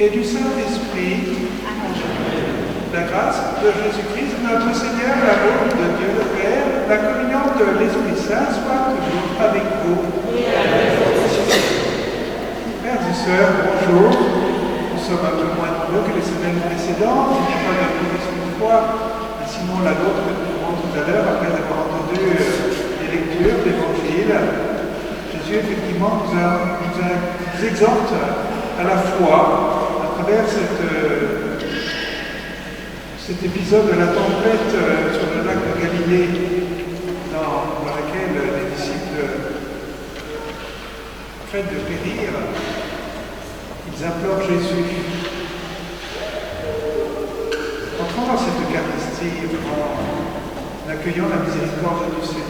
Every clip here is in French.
et du Saint-Esprit, la grâce de Jésus-Christ, notre Seigneur, l'amour de Dieu le Père, la communion de l'Esprit Saint soit toujours avec vous. Frères et sœurs, bonjour. Nous sommes un peu moins nombreux que les semaines précédentes. Il n'y a pas d'applaudissement de foi. Simon Lagotte que nous ferons tout à l'heure, après avoir entendu les lectures d'Évangile. Jésus, effectivement, nous exhorte à la foi à travers cet épisode de la tempête sur le lac de Galilée, dans laquelle les disciples craignent de périr. Ils implorent Jésus. Entrons dans cette Eucharistie en accueillant la miséricorde du Seigneur.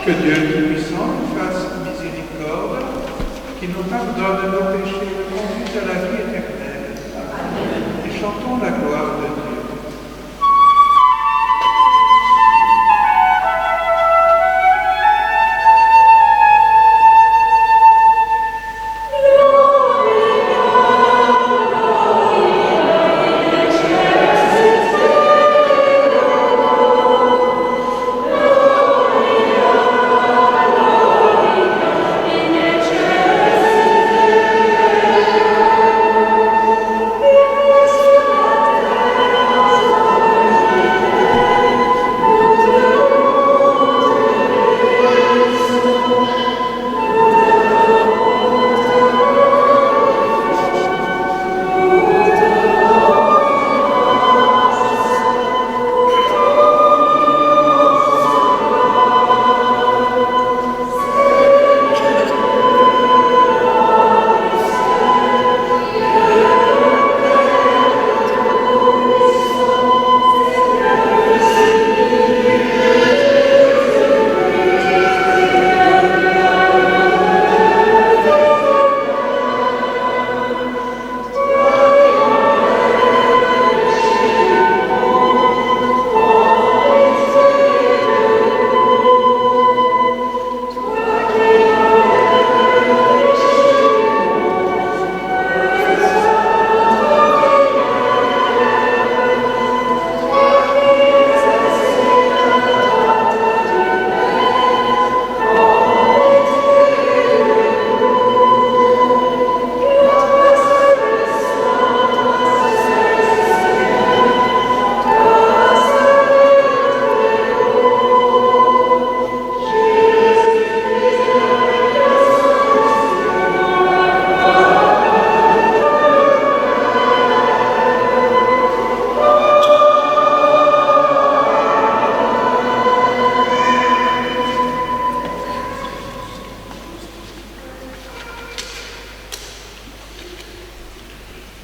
Que Dieu Tout-Puissant nous fasse miséricorde, qui nous pardonne nos péchés et nous conduise à la vie éternelle. Amen. Et chantons la gloire de Dieu.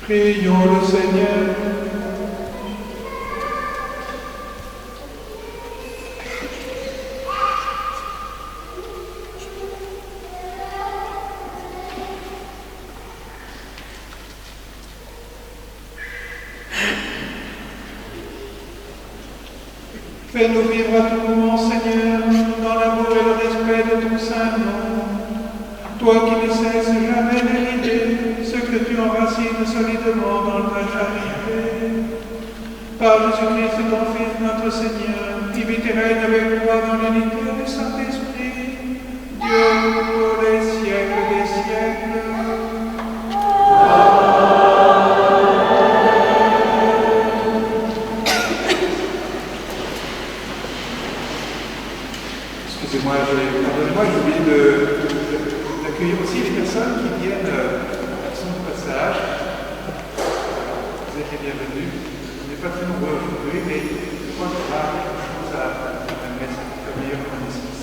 Prions le Seigneur. Fais-nous vivre à tout moment, Seigneur, dans l'amour et le respect de ton saint nom. Toi qui ne cesses jamais d'ériger ce que tu enracines solidement dans ta charité. Par Jésus-Christ, ton Fils, notre Seigneur, qui vit et règne avec toi dans l'unité du Saint-Esprit, Dieu pour les siècles des siècles. Excusez-moi, pardonnez-moi, j'ai oublié d'accueillir aussi les personnes qui viennent qui sont de passage. Vous êtes les bienvenus. On n'est pas très nombreux aujourd'hui, mais je crois qu'il y aura quelque chose à mettre comme meilleure connaissance.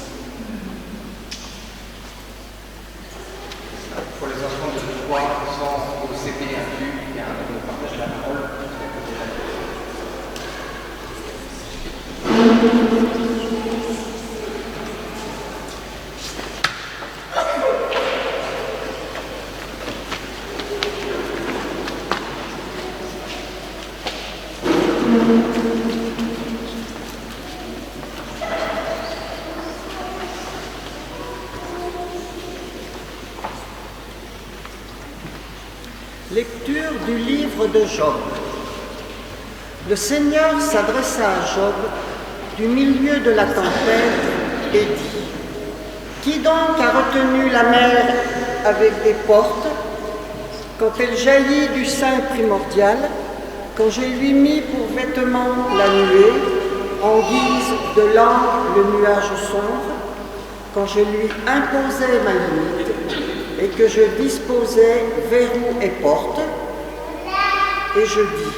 Pour les enfants de 3 ans au CP inclus, il y a un partage de la parole. Lecture du livre de Job. Le Seigneur s'adressa à Job du milieu de la tempête et dit : Qui donc a retenu la mer avec des portes, quand elle jaillit du sein primordial, quand je lui mis pour vêtement la nuée, en guise de lampe le nuage sombre, quand je lui imposais ma limite, et que je disposais verrous et portes, et je dis :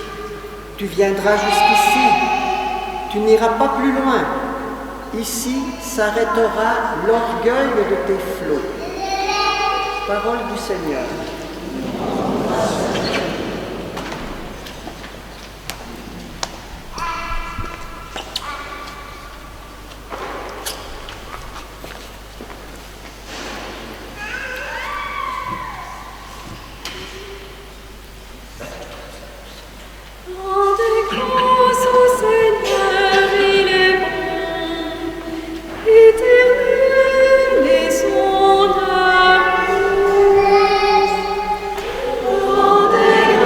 Tu viendras jusqu'ici, tu n'iras pas plus loin. Ici s'arrêtera l'orgueil de tes flots. Parole du Seigneur. Rendez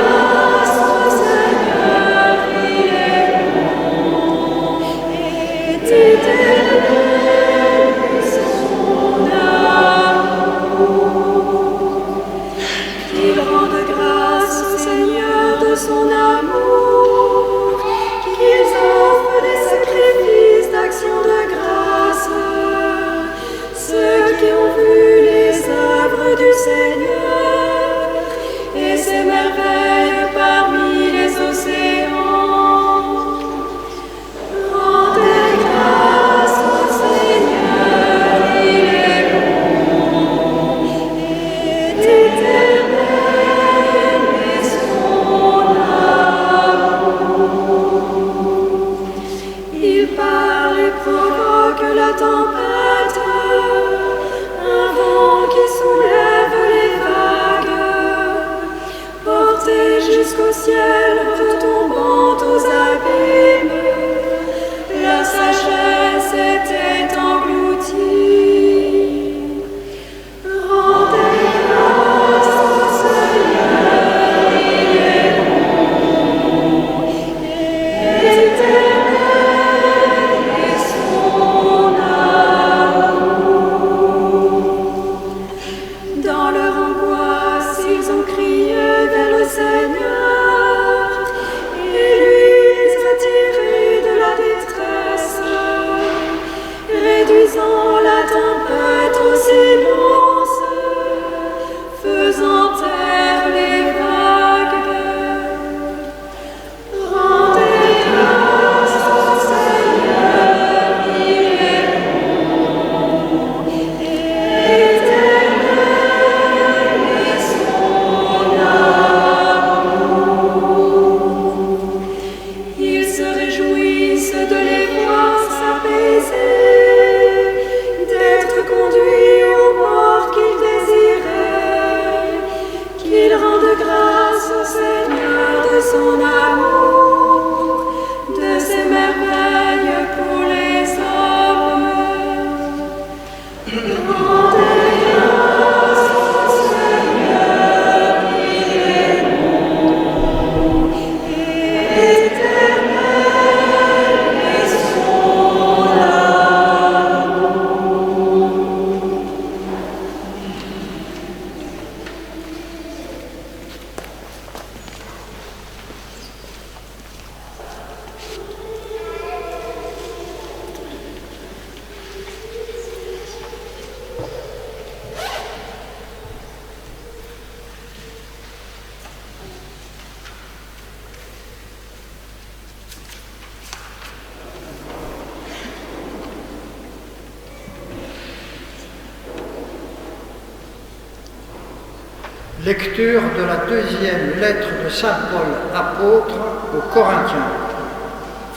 Lecture de la deuxième lettre de saint Paul, apôtre aux Corinthiens.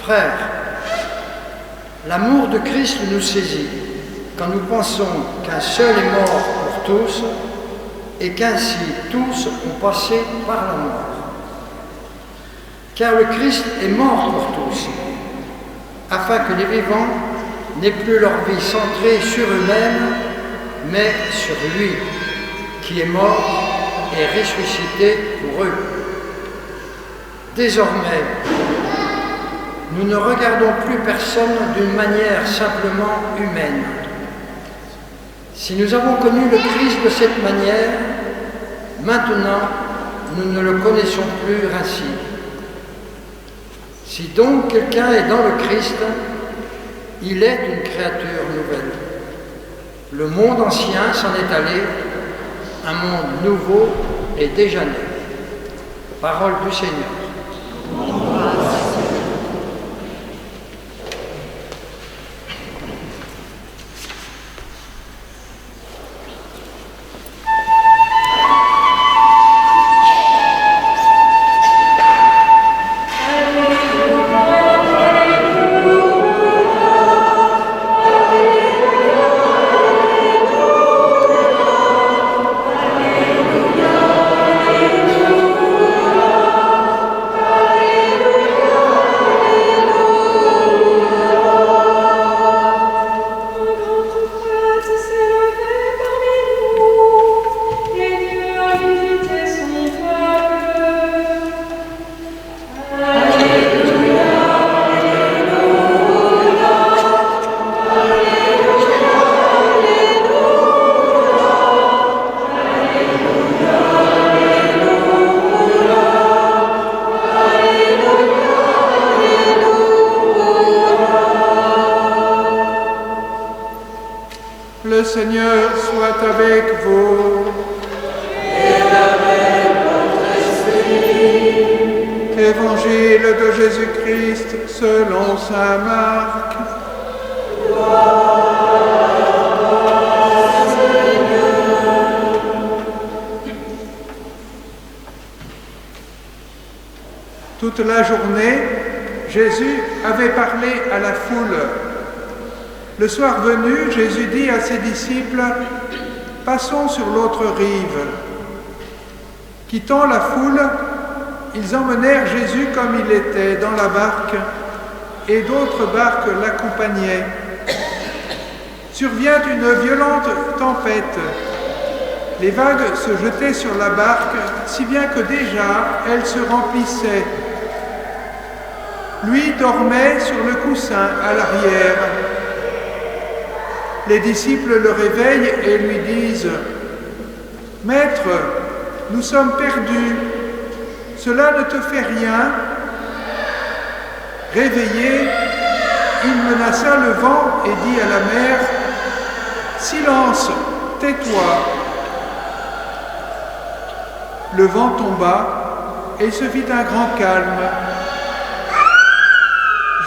Frères, l'amour de Christ nous saisit quand nous pensons qu'un seul est mort pour tous et qu'ainsi tous ont passé par la mort. Car le Christ est mort pour tous, afin que les vivants n'aient plus leur vie centrée sur eux-mêmes, mais sur lui, qui est mort et ressuscité pour eux. Désormais, nous ne regardons plus personne d'une manière simplement humaine. Si nous avons connu le Christ de cette manière, maintenant nous ne le connaissons plus ainsi. Si donc quelqu'un est dans le Christ, il est une créature nouvelle. Le monde ancien s'en est allé, un monde nouveau est déjà né. Parole du Seigneur. Le Seigneur soit avec vous. Et avec votre esprit. Évangile de Jésus-Christ selon saint Marc. Toute la journée, Jésus avait parlé à la foule. Le soir venu, Jésus dit à ses disciples, « Passons sur l'autre rive. » Quittant la foule, ils emmenèrent Jésus comme il était dans la barque, et d'autres barques l'accompagnaient. Survient une violente tempête. Les vagues se jetaient sur la barque, si bien que déjà elle se remplissait. Lui dormait sur le coussin à l'arrière. Les disciples le réveillent et lui disent « Maître, nous sommes perdus, cela ne te fait rien ?» Réveillé, il menaça le vent et dit à la mer « Silence, tais-toi !» Le vent tomba et se fit un grand calme.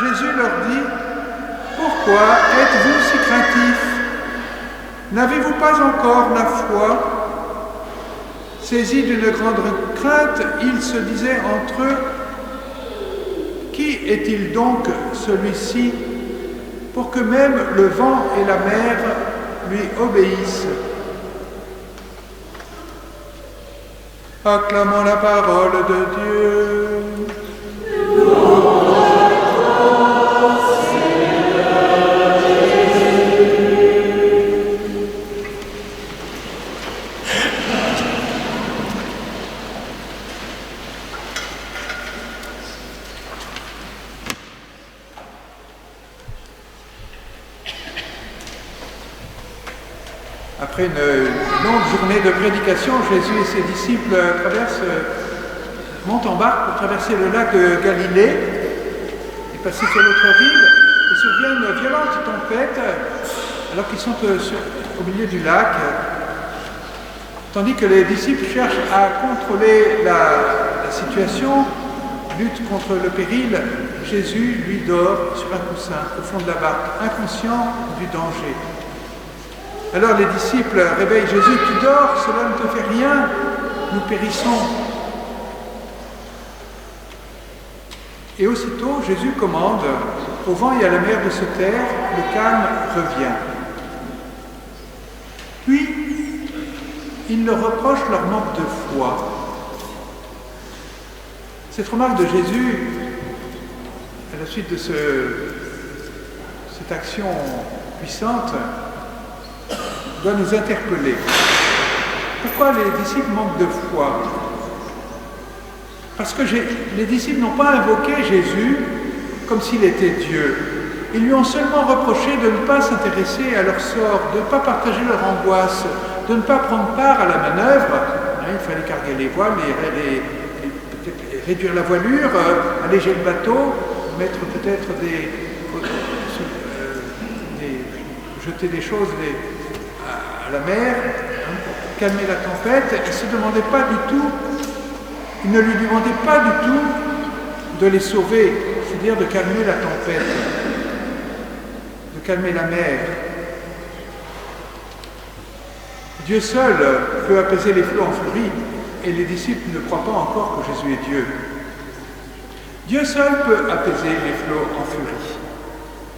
Jésus leur dit « Pourquoi êtes-vous si craintifs? N'avez-vous pas encore la foi ?» Saisis d'une grande crainte, ils se disaient entre eux « Qui est-il donc celui-ci pour que même le vent et la mer lui obéissent ?» Acclamons la parole de Dieu. Après une longue journée de prédication, Jésus et ses disciples montent en barque pour traverser le lac de Galilée et passer sur l'autre rive. Et survient une violente tempête alors qu'ils sont au milieu du lac, tandis que les disciples cherchent à contrôler la situation, luttent contre le péril. Jésus, lui, dort sur un coussin au fond de la barque, inconscient du danger. Alors les disciples réveillent Jésus. « Tu dors, cela ne te fait rien, nous périssons. » Et aussitôt, Jésus commande au vent et à la mer de se taire, le calme revient. Puis, il leur reproche leur manque de foi. Cette remarque de Jésus, à la suite de cette action puissante, doit nous interpeller. Pourquoi les disciples manquent de foi? Parce que les disciples n'ont pas invoqué Jésus comme s'il était Dieu. Ils lui ont seulement reproché de ne pas s'intéresser à leur sort, de ne pas partager leur angoisse, de ne pas prendre part à la manœuvre. Il fallait carguer les voiles, peut-être réduire la voilure, alléger le bateau, mettre peut-être jeter des choses à la mer, pour calmer la tempête. Ils ne se demandaient pas du tout, ils ne lui demandaient pas du tout de les sauver, c'est-à-dire de calmer la tempête, de calmer la mer. Dieu seul peut apaiser les flots en furie, et les disciples ne croient pas encore que Jésus est Dieu. Dieu seul peut apaiser les flots en furie.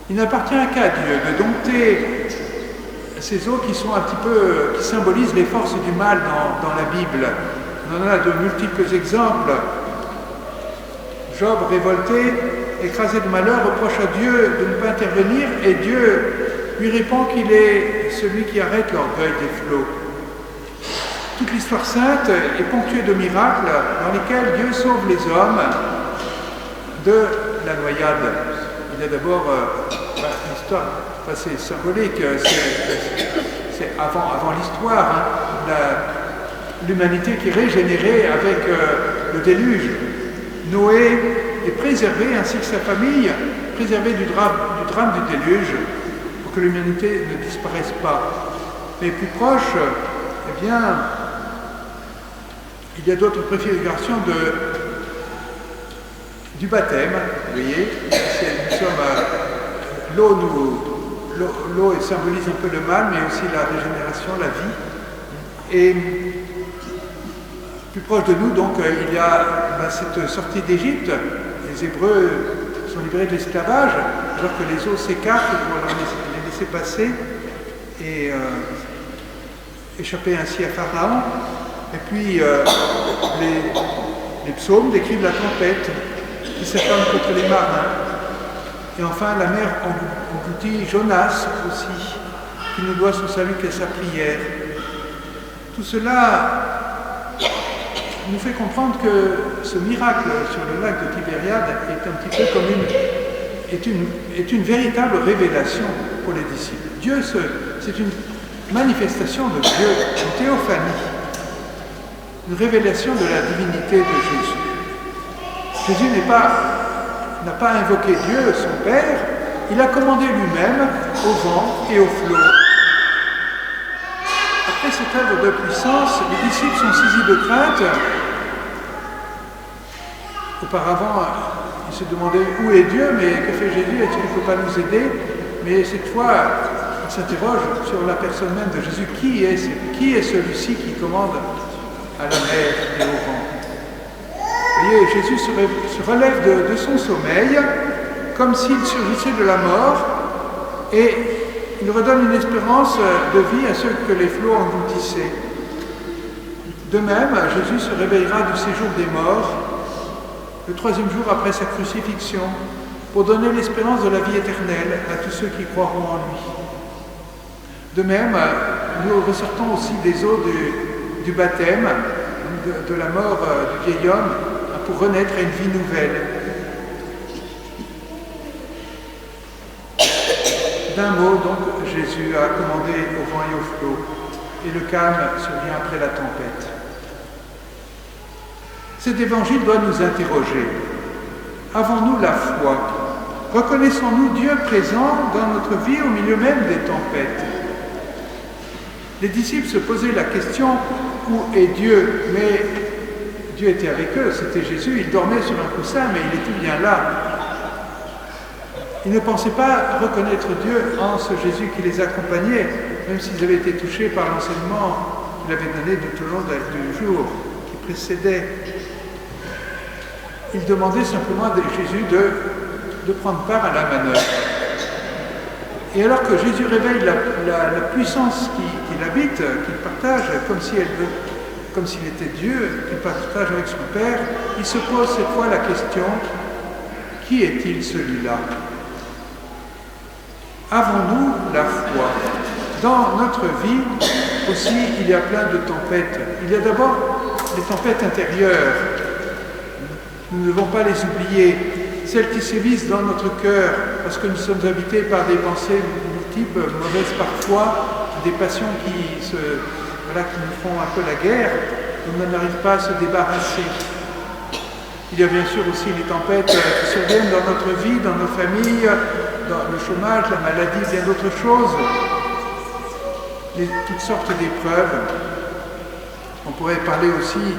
Il n'appartient qu'à Dieu de dompter ces eaux qui symbolisent les forces du mal dans la Bible. On en a de multiples exemples. Job, révolté, écrasé de malheur, reproche à Dieu de ne pas intervenir, et Dieu lui répond qu'il est celui qui arrête l'orgueil des flots. Toute l'histoire sainte est ponctuée de miracles dans lesquels Dieu sauve les hommes de la noyade. Il y a d'abord l'histoire, c'est symbolique, c'est avant l'histoire, l'humanité qui est régénérée avec le déluge. Noé est préservé, ainsi que sa famille, préservé du drame du déluge, pour que l'humanité ne disparaisse pas. Mais plus proche, eh bien, il y a d'autres préfigurations du baptême. Vous voyez, l'eau symbolise un peu le mal, mais aussi la régénération, la vie. Et plus proche de nous, donc, il y a cette sortie d'Égypte. Les Hébreux sont livrés de l'esclavage, alors que les eaux s'écartent pour les laisser passer et échapper ainsi à Pharaon. Et puis, les psaumes décrivent la tempête qui s'acharne contre les marins. Et enfin, la mer engloutit Jonas aussi, qui ne doit son salut qu'à sa prière. Tout cela nous fait comprendre que ce miracle sur le lac de Tibériade est un petit peu comme est une véritable révélation pour les disciples. Dieu, c'est une manifestation de Dieu, une théophanie, une révélation de la divinité de Jésus. Jésus n'a pas invoqué Dieu, son Père, il a commandé lui-même au vent et aux flots. Après cette œuvre de puissance, les disciples sont saisis de crainte. Auparavant, ils se demandaient où est Dieu, mais que fait Jésus, est-ce qu'il ne faut pas nous aider? Mais cette fois, ils s'interrogent sur la personne même de Jésus. Qui est celui-ci qui commande à la mer et au vent? Vous voyez, Jésus se relève de son sommeil, comme s'il surgissait de la mort, et il redonne une espérance de vie à ceux que les flots engloutissaient. De même, Jésus se réveillera du séjour des morts, le 3e jour après sa crucifixion, pour donner l'espérance de la vie éternelle à tous ceux qui croiront en lui. De même, nous ressortons aussi des eaux du baptême, de la mort du vieil homme, pour renaître à une vie nouvelle. D'un mot, donc, Jésus a commandé au vent et aux flots et le calme survient après la tempête. Cet évangile doit nous interroger. Avons-nous la foi? Reconnaissons-nous Dieu présent dans notre vie au milieu même des tempêtes? Les disciples se posaient la question, où est Dieu? Mais Dieu était avec eux, c'était Jésus, il dormait sur un coussin, mais il était bien là. Ils ne pensaient pas reconnaître Dieu en ce Jésus qui les accompagnait, même s'ils avaient été touchés par l'enseignement qu'il avait donné tout au long du jour qui précédait. Ils demandaient simplement à Jésus de prendre part à la manœuvre. Et alors que Jésus réveille la puissance qu'il habite, qu'il partage, comme s'il était Dieu, qu'il partage avec son Père, il se pose cette fois la question, qui est-il celui-là? Avons-nous la foi? Dans notre vie aussi, il y a plein de tempêtes. Il y a d'abord les tempêtes intérieures. Nous ne devons pas les oublier. Celles qui sévissent dans notre cœur, parce que nous sommes habités par des pensées multiples, mauvaises parfois, des passions qui nous font un peu la guerre, on n'arrive pas à se débarrasser. Il y a bien sûr aussi les tempêtes qui surviennent dans notre vie, dans nos familles, dans le chômage, la maladie, bien d'autres choses. Toutes sortes d'épreuves. On pourrait parler aussi,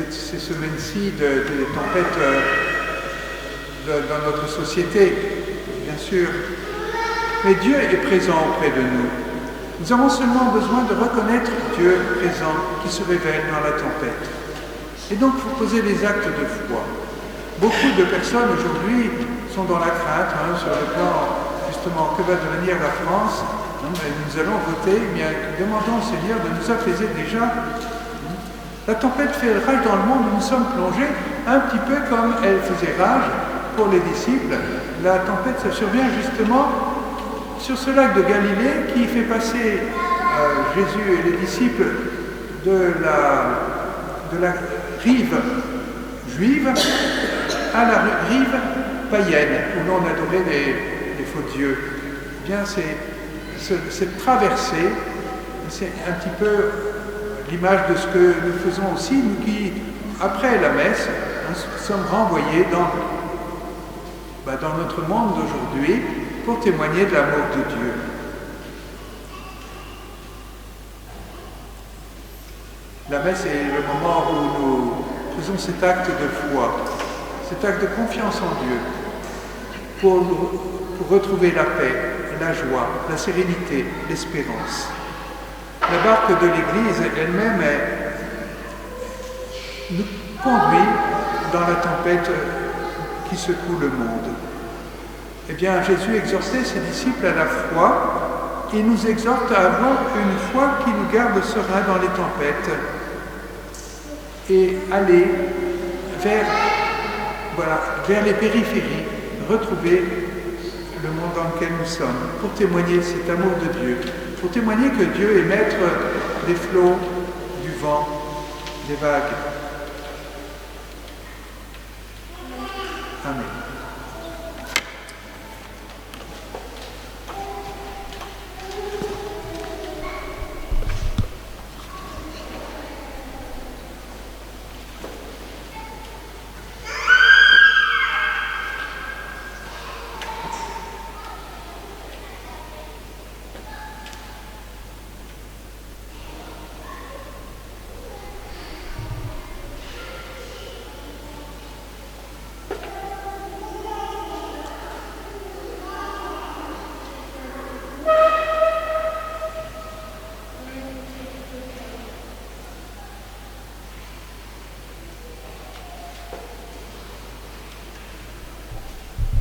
ces semaines-ci, des tempêtes dans notre société, bien sûr. Mais Dieu est présent auprès de nous. Nous avons seulement besoin de reconnaître Dieu présent qui se révèle dans la tempête. Et donc, il faut poser des actes de foi. Beaucoup de personnes aujourd'hui sont dans la crainte sur le plan, justement, que va devenir la France. Nous allons voter, bien, demandons au Seigneur de nous apaiser déjà. La tempête fait rage dans le monde où nous sommes plongés, un petit peu comme elle faisait rage pour les disciples. La tempête, ça survient justement sur ce lac de Galilée qui fait passer Jésus et les disciples de la rive juive à la rive païenne, où l'on adorait les faux dieux. Eh bien, cette traversée, c'est un petit peu l'image de ce que nous faisons aussi, nous qui, après la messe, nous sommes renvoyés dans notre monde d'aujourd'hui pour témoigner de l'amour de Dieu. La messe est le moment où nous faisons cet acte de foi, cet acte de confiance en Dieu, pour retrouver la paix, la joie, la sérénité, l'espérance. La barque de l'Église elle-même nous conduit dans la tempête qui secoue le monde. Eh bien, Jésus exhortait ses disciples à la foi. Il nous exhorte à avoir une foi qui nous garde sereins dans les tempêtes et aller vers les périphéries, retrouver le monde dans lequel nous sommes, pour témoigner cet amour de Dieu, pour témoigner que Dieu est maître des flots, du vent, des vagues. Amen.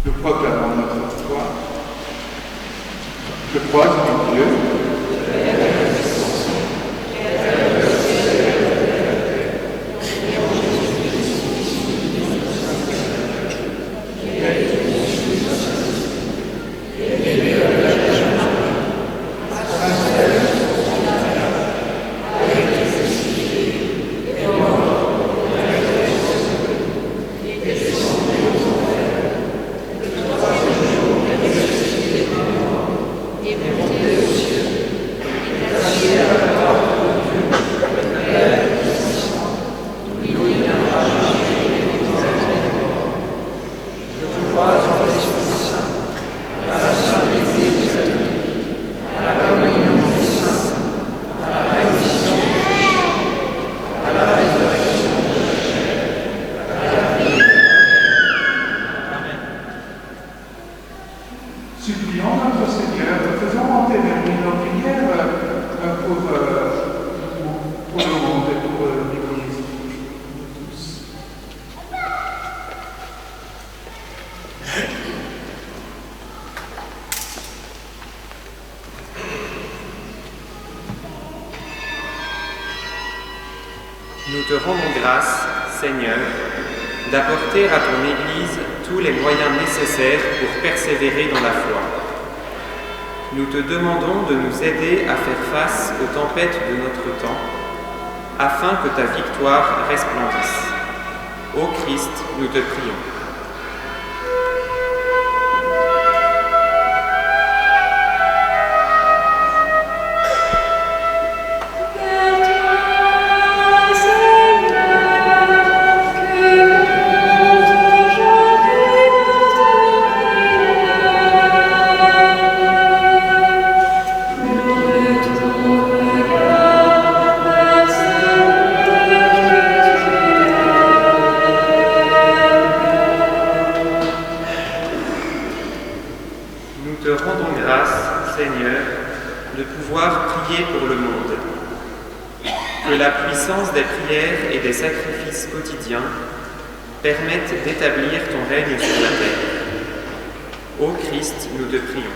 Nous proclamons notre foi. Je crois en Dieu, et monter aux cieux. Nous te rendons grâce, Seigneur, d'apporter à ton Église tous les moyens nécessaires pour persévérer dans la foi. Nous te demandons de nous aider à faire face aux tempêtes de notre temps, afin que ta victoire resplendisse. Ô Christ, nous te prions. Pour le monde. Que la puissance des prières et des sacrifices quotidiens permette d'établir ton règne sur la terre. Ô Christ, nous te prions.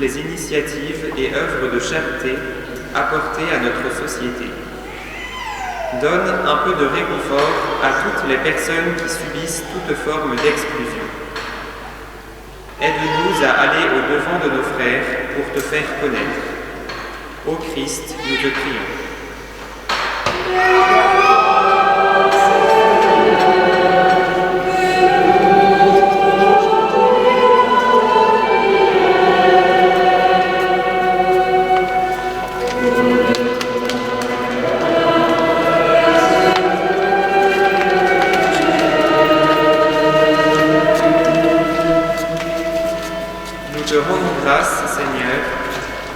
Les initiatives et œuvres de charité apportées à notre société. Donne un peu de réconfort à toutes les personnes qui subissent toute forme d'exclusion. Aide-nous à aller au-devant de nos frères pour te faire connaître. Ô Christ, nous te prions.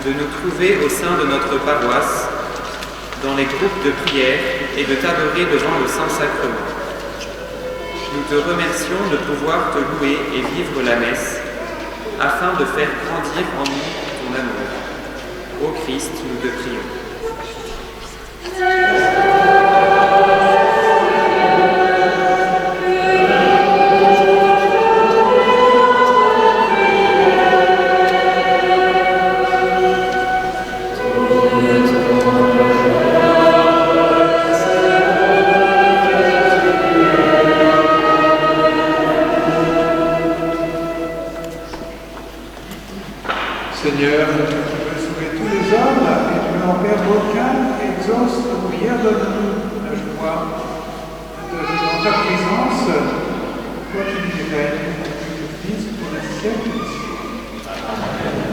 De nous trouver au sein de notre paroisse, dans les groupes de prière et de t'adorer devant le Saint-Sacrement. Nous te remercions de pouvoir te louer et vivre la messe, afin de faire grandir en nous ton amour. Ô Christ, nous te prions. Seigneur, tu veux sauver tous les hommes et tu n'en perds aucun, exauce nos prières, donne-nous la joie dans ta présence, toi qui nous règnes, le Fils pour les siècles des siècles. Amen.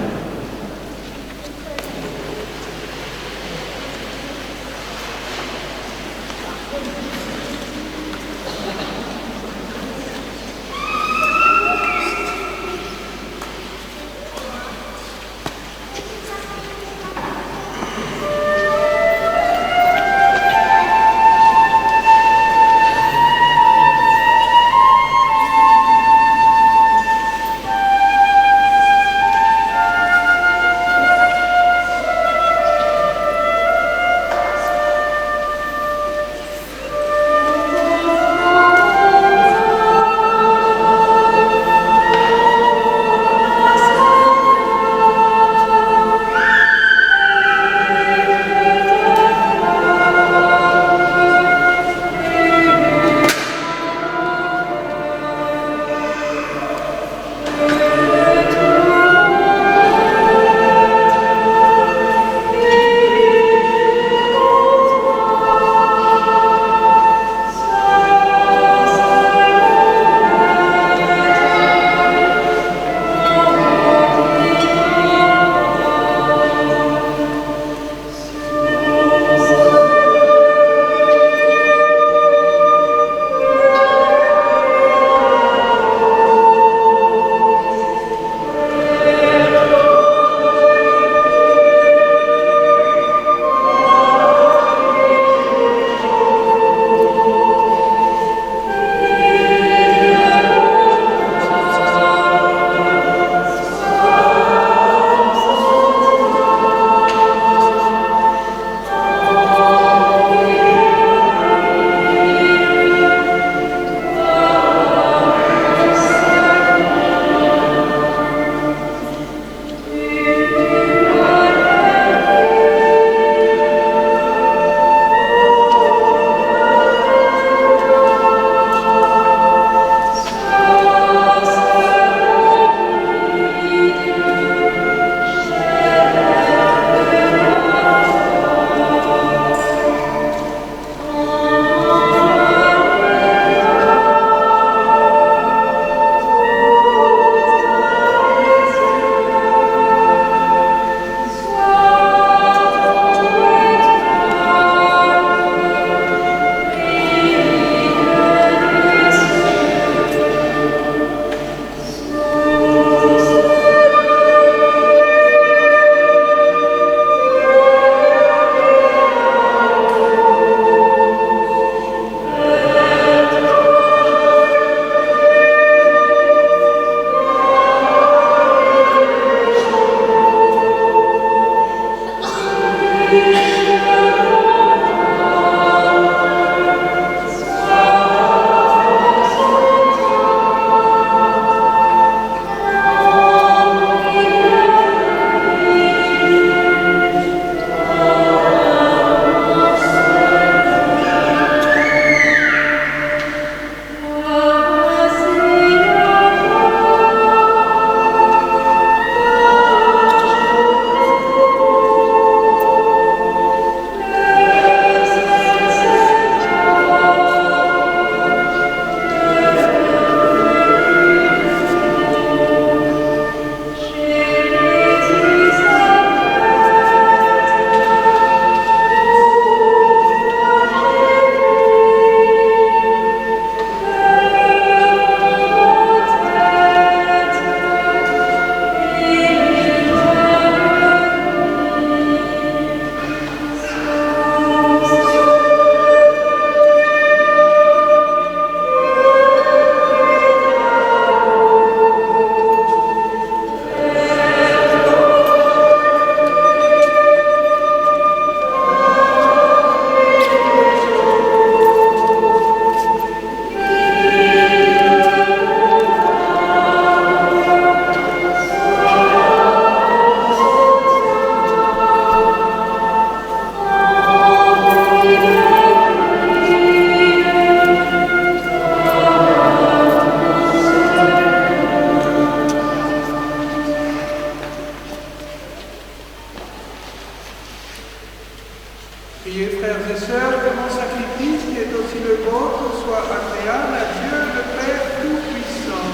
Priez, frères et sœurs, que mon sacrifice, qui est aussi le vôtre, soit agréable à Dieu, le Père Tout-Puissant.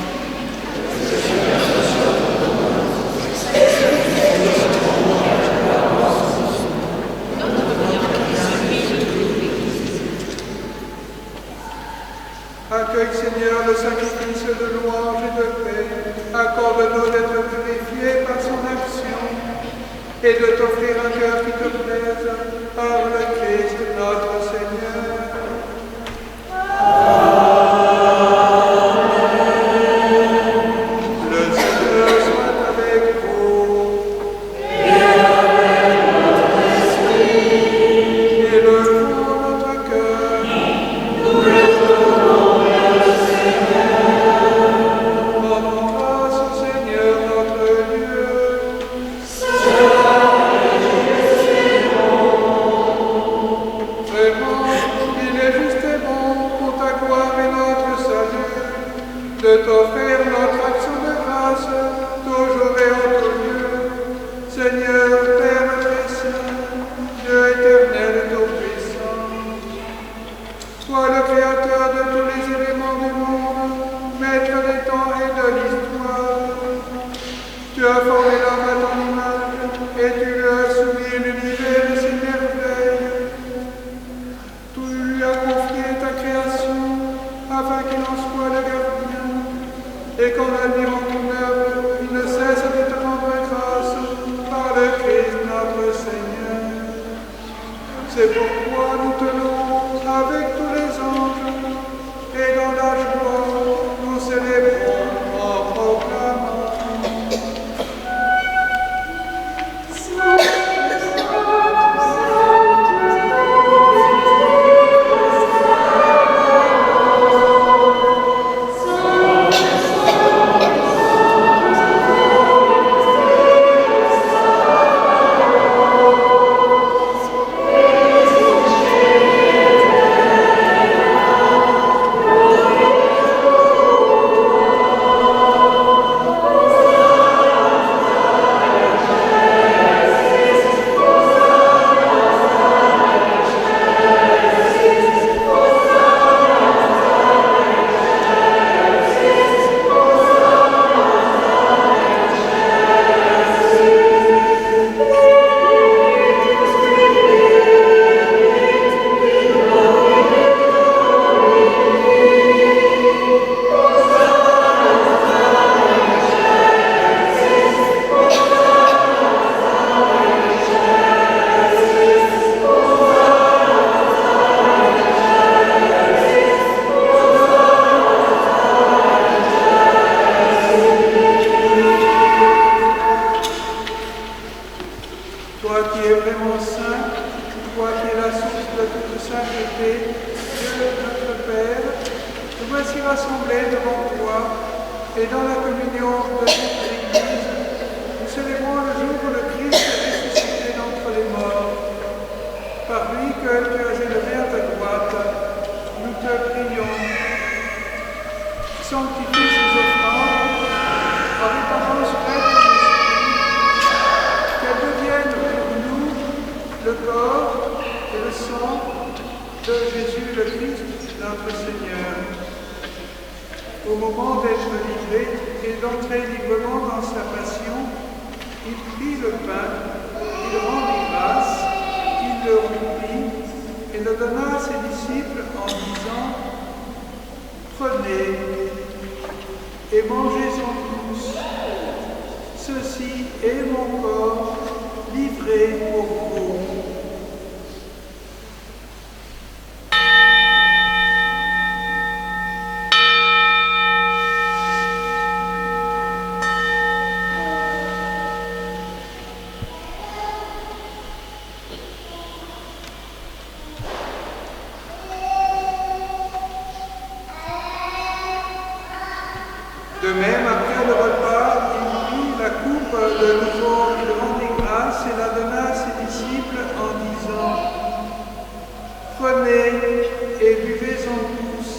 Accueille, Seigneur, le sacrifice de louange et de paix. Accorde-nous d'être purifiés par son action et de t'offrir un cœur qui te plaise par le Christ notre Seigneur. Amen. Le Seigneur soit avec vous. Et avec votre esprit. Élevons notre cœur. Nous le donnons à le Seigneur. Rendons grâce au Seigneur notre Dieu. Vraiment, il est juste et bon pour ta gloire et notre salut de t'offrir notre action de grâce toujours et en tout lieu. Seigneur, Père très saint, Dieu éternel et tout-puissant, toi le créateur de tous les éléments du monde, maître des temps et de l'histoire, tu as formé l'homme à ton image et tu lui as soumis l'univers et ses merveilles. Tu lui as confié ta création afin qu'il en soit le gardien et qu'en admirant ton œuvre, il ne cesse de te rendre grâce par le Christ notre Seigneur. C'est pourquoi nous te louons avec tous les anges et dans la joie nous célébrons en proclamant. Toi qui es vraiment saint, toi qui es la source de toute sainteté, Dieu notre Père, nous voici rassemblés devant toi et dans la communion de toute l'Église, nous célébrons le jour où le Christ est ressuscité d'entre les morts. Par lui que tu as élevé à ta droite, nous te prions. Sanctifie ces offrandes en répandant sur elle ton esprit, qu'elles deviennent pour nous le corps et le sang de Jésus le Christ, notre Seigneur. Au moment d'être livré et d'entrer librement dans sa passion, il prit le pain, il rendit grâce, il le rompit et le donna à ses disciples en disant : Prenez et mangez-en tous. Ceci est mon corps livré pour vous. De même, après le repas, il prit la coupe de nouveau, il rendit grâce et la donna à ses disciples en disant : Prenez et buvez-en tous,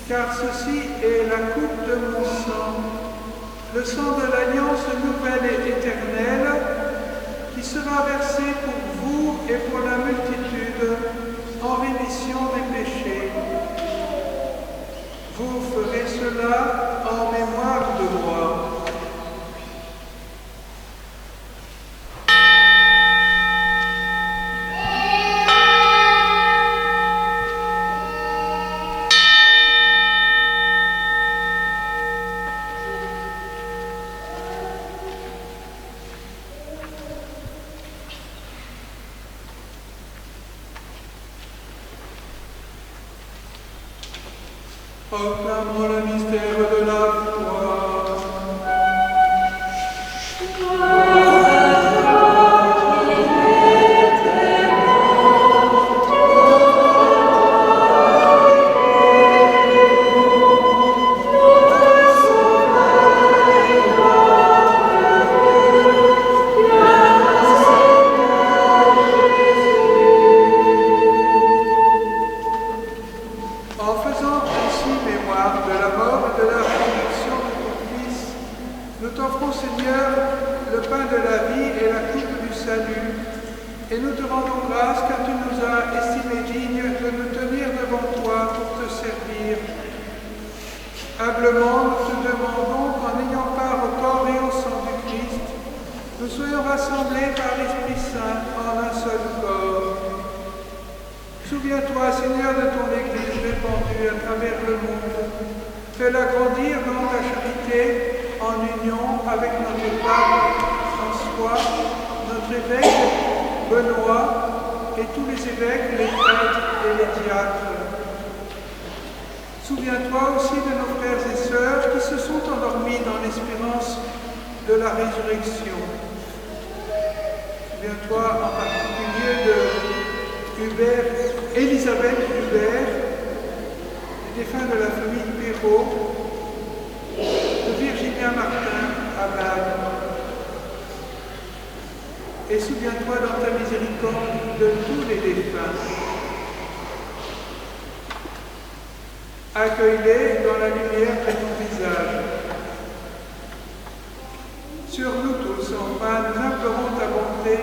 car ceci est la coupe de mon sang, le sang de l'alliance nouvelle et éternelle, qui sera versé pour vous et pour la multitude en rémission des péchés. Vous ferez cela en mémoire de moi. Proclamons le mystère de la foi. En faisant ainsi mémoire de la mort et de la résurrection de ton Fils, nous t'offrons, Seigneur, le pain de la vie et la coupe du salut, et nous te rendons grâce car tu nous as estimés dignes de nous tenir devant toi pour te servir. Humblement, nous te demandons qu'en ayant part au corps et au sang du Christ, nous soyons rassemblés par l'Esprit Saint en un seul corps. Souviens-toi, Seigneur, de ton Église répandue à travers le monde. Fais-la grandir dans ta charité, en union avec notre pape François, notre évêque Benoît et tous les évêques, les prêtres et les diacres. Souviens-toi aussi de nos frères et sœurs qui se sont endormis dans l'espérance de la résurrection. Souviens-toi en particulier de Elisabeth Hubert, des défunts de la famille Perrault, de Virginia Martin à Bâle. Et souviens-toi dans ta miséricorde de tous les défunts. Accueille-les dans la lumière de ton visage. Sur nous tous, enfin, nous implorons ta bonté.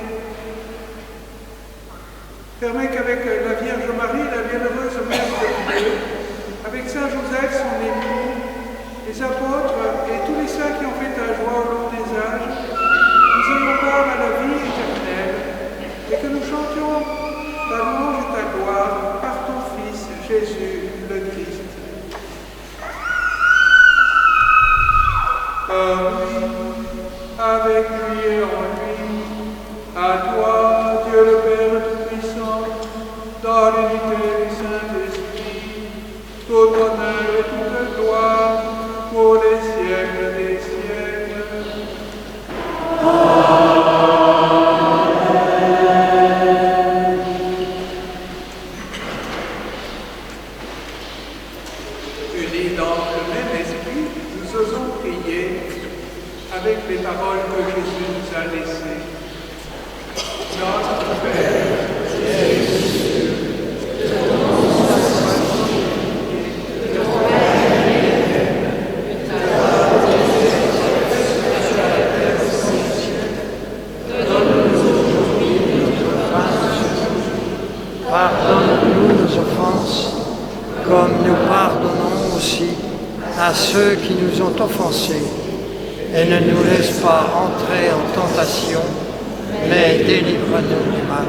Permets qu'avec la Vierge Marie, la bienheureuse Mère de Dieu, avec Saint Joseph, son époux, les apôtres et tous les saints qui ont fait ta joie au long des âges, nous ayons part à la vie éternelle et que nous chantions ta louange et ta gloire par ton Fils, Jésus le Christ. Avec lui et en lui, à toi, Dieu le Père Tout-Puissant, dans l'unité du Saint-Esprit, tout honneur et toute gloire pour les siècles des siècles. Unis dans le même esprit, nous osons prier avec les paroles que Jésus nous a laissées. Notre Père, qui es aux cieux, que ton nom soit sanctifié, que ton règne vienne, que ta volonté soit faite sur la terre comme au ciel. Donne-nous aujourd'hui notre pain de ce jour. Pardonne-nous nos offenses, comme nous pardonnons aussi à ceux qui nous ont offensés. Et ne nous laisse pas entrer en tentation, mais délivre-nous du mal.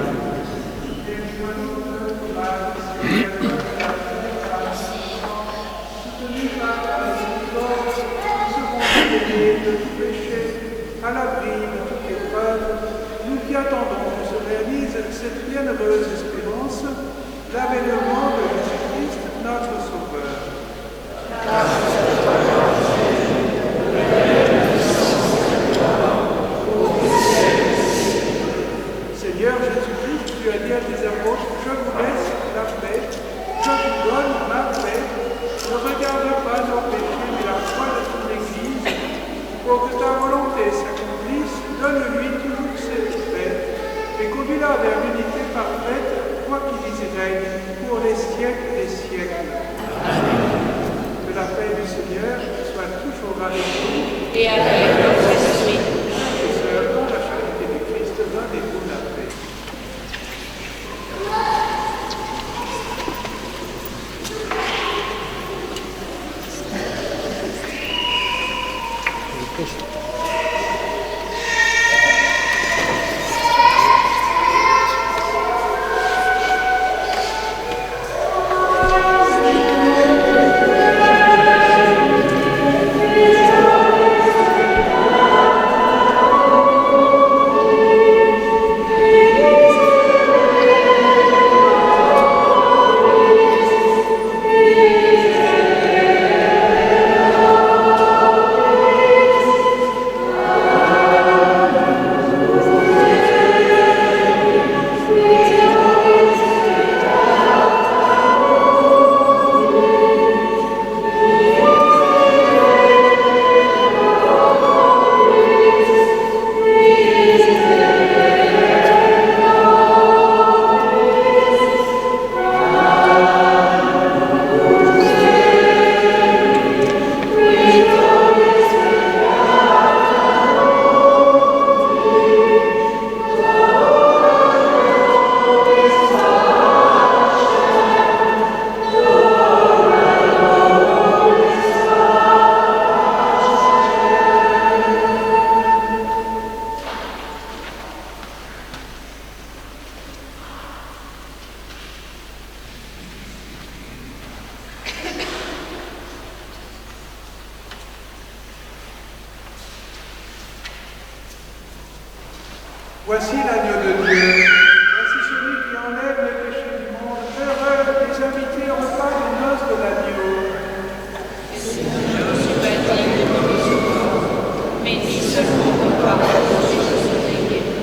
À l'abri de toute épreuve, nous qui attendons que se réalise cette bienheureuse espérance, l'avènement de Jésus-Christ, notre Sauveur. Seigneur Jésus-Christ, tu as dit à tes apôtres, je vous laisse la paix, je vous donne ma paix. Ne regarde pas nos péchés, mais la foi de ton Église, pour que ta volonté s'accomplisse. Donne-lui toujours cette paix et conduis-la vers l'unité parfaite, toi qui vis et règnes pour les siècles des siècles. Amen. Que la paix du Seigneur soit toujours avec nous et avec notre esprit. Frères et sœurs, dans la charité du Christ, donnez-vous la paix. Voici l'agneau de Dieu. Voici celui qui enlève les péchés du monde. Heureux les invités au repas des noces de l'agneau. Seigneur, je suis pas digne de me recevoir, mais dis seulement vos paroles et je serai guéri.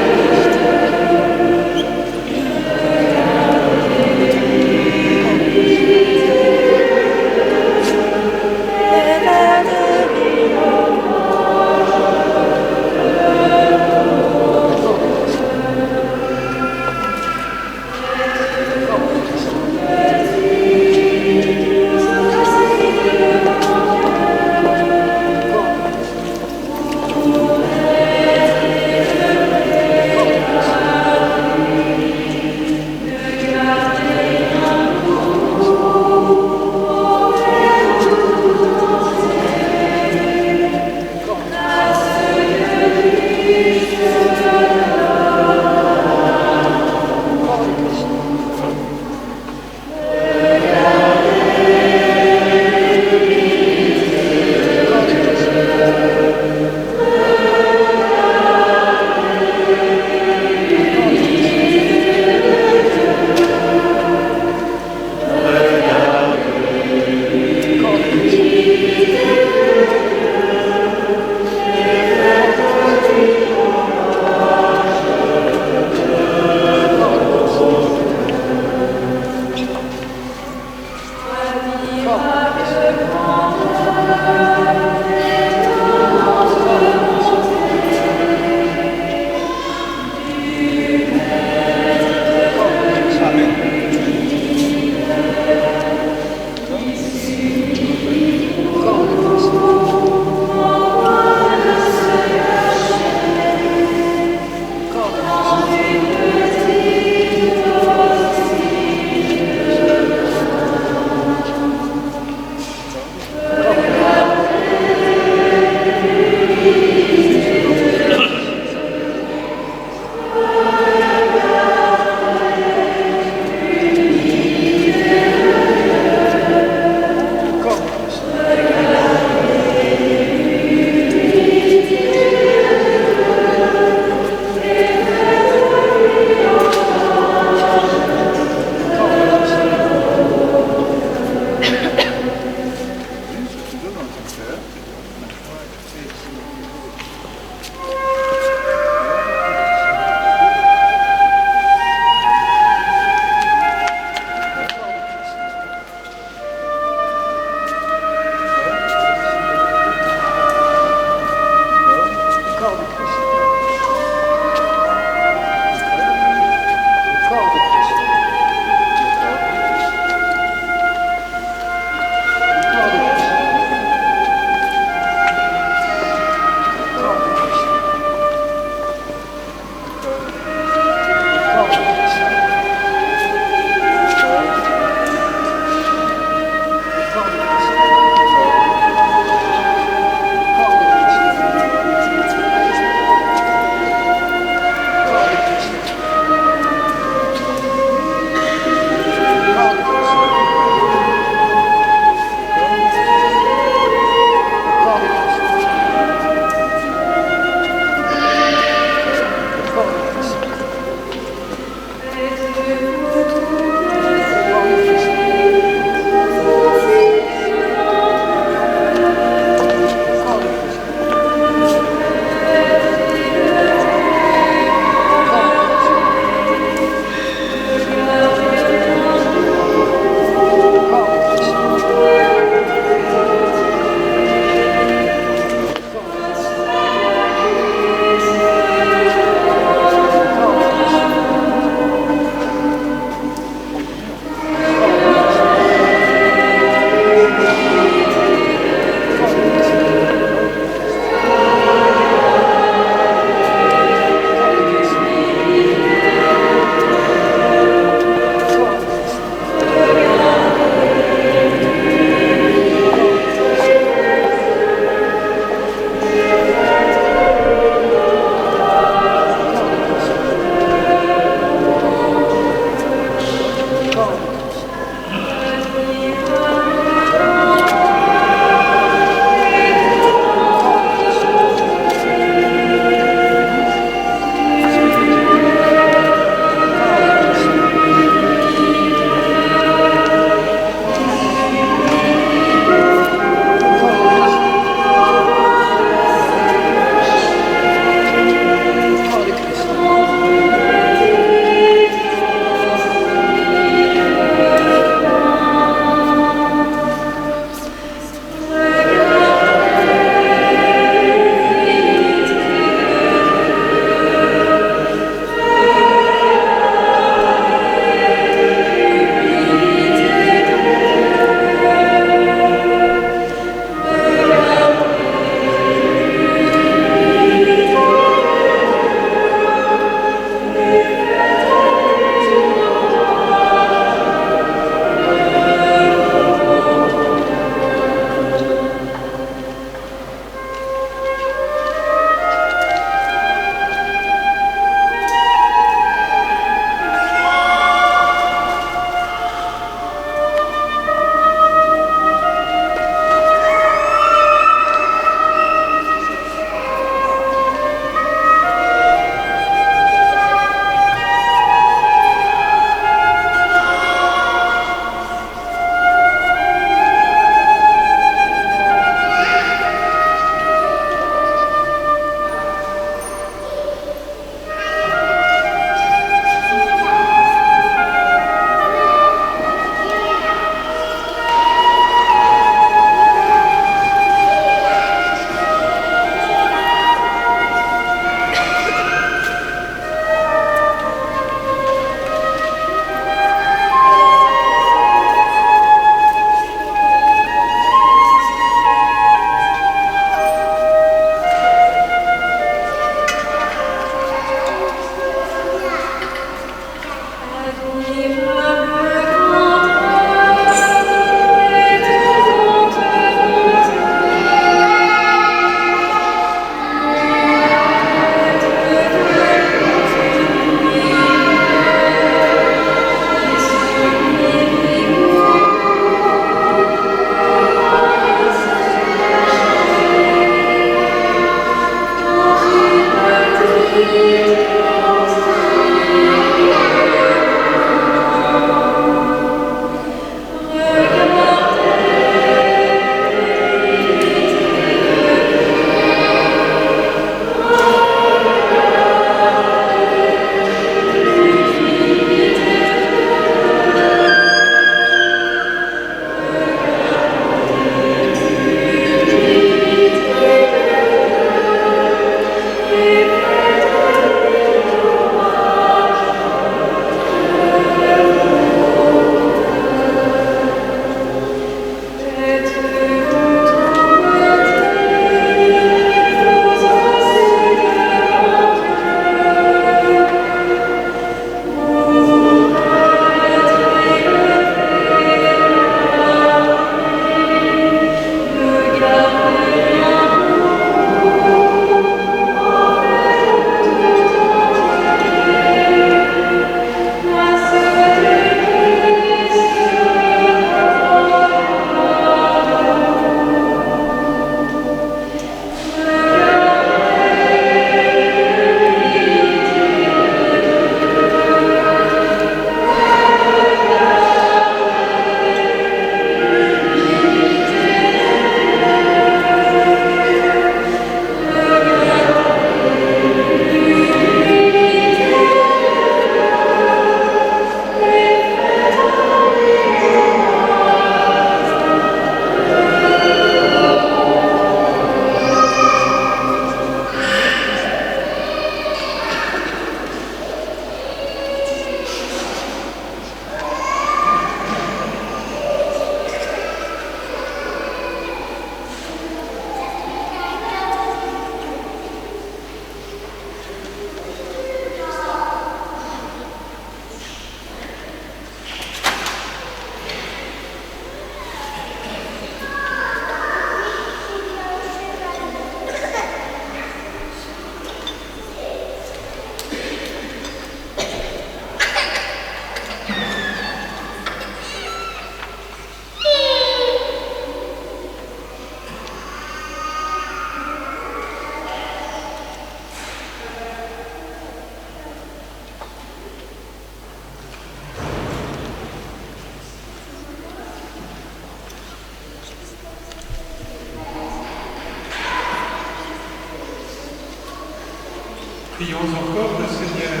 Prions encore le Seigneur.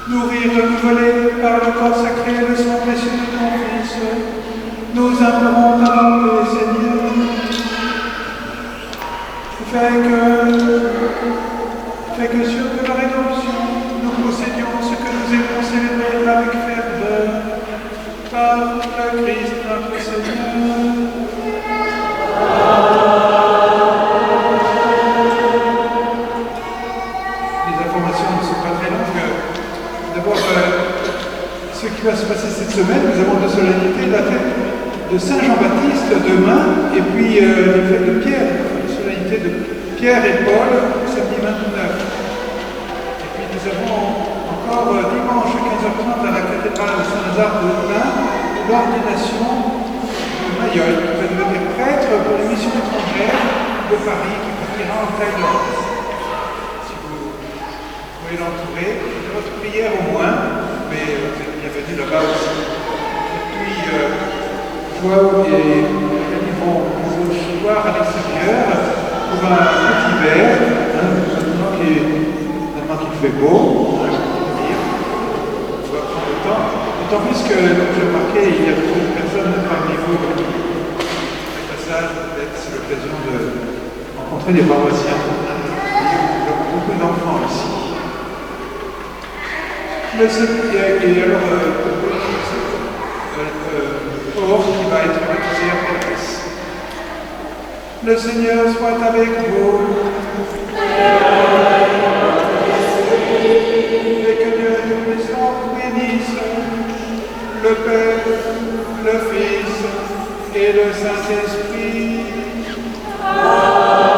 Nourrir, renouveler par le corps sacré le sang précieux de ton Fils, nous implorons par le Seigneur. Fais que sur de la rédemption, nous possédions ce que nous aimons célébrer avec ferveur par le Christ notre Seigneur. Les informations ne sont pas très longues. D'abord, ce qui va se passer cette semaine, nous avons de solennité la fête de Saint Jean-Baptiste demain, et puis la fête de Pierre, la solennité de Pierre et Paul, samedi 29. Et puis nous avons encore dimanche 15h30 à la cathédrale Saint-Lazare de Tain, l'ordination de Mayol, qui va devenir prêtre pour les missions étrangères de Paris, qui partira en Thaïlande. Si vous pouvez l'entourer, de votre prière au moins, mais vous êtes bienvenus là-bas aussi. Et puis, Joao et Rémi vont se voir à l'extérieur pour un petit verre, maintenant qu'il fait beau, on va prendre le temps. D'autant plus que, comme j'ai remarqué, il y a beaucoup de personnes parmi vous au passage, peut-être c'est l'occasion de rencontrer des paroissiens. Il y a beaucoup d'enfants ici. Et alors, Or qui va être baptisé après la messe. Le Seigneur soit avec vous. Et que Dieu Tout-Puissant vous bénisse, le Père, le Fils et le Saint-Esprit. Amen.